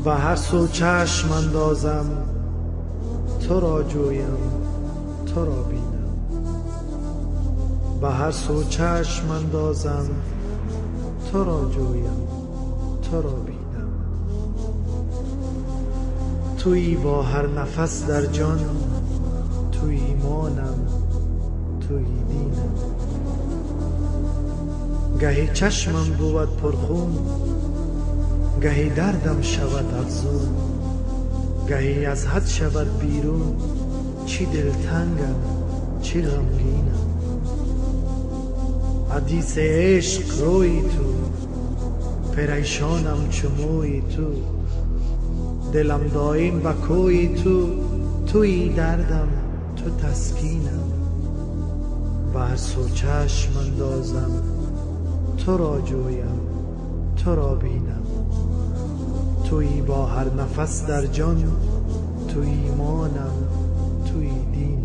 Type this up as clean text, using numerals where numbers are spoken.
و هر سو چشم اندازم تو را جویم تو را بینم، و هر سو چشم اندازم تو را جویم تو را بینم. تویی با هر نفس در جان، تویی ایمانم تویی دینم. گهی چشمم بود پرخون، گهی دردم شود افزون، گهی از حد شود بیرون. چی دلتنگم چی غمگینم. حدیث عشق روی تو، پریشانم چو موی تو. دلم دایم به کوی تو، تویی دردم تو تسکینم. و هر سو چشم اندازم تو را جویم تو را بینم. تویی با هر نفس در جان، تویی ایمانم تویی دینم.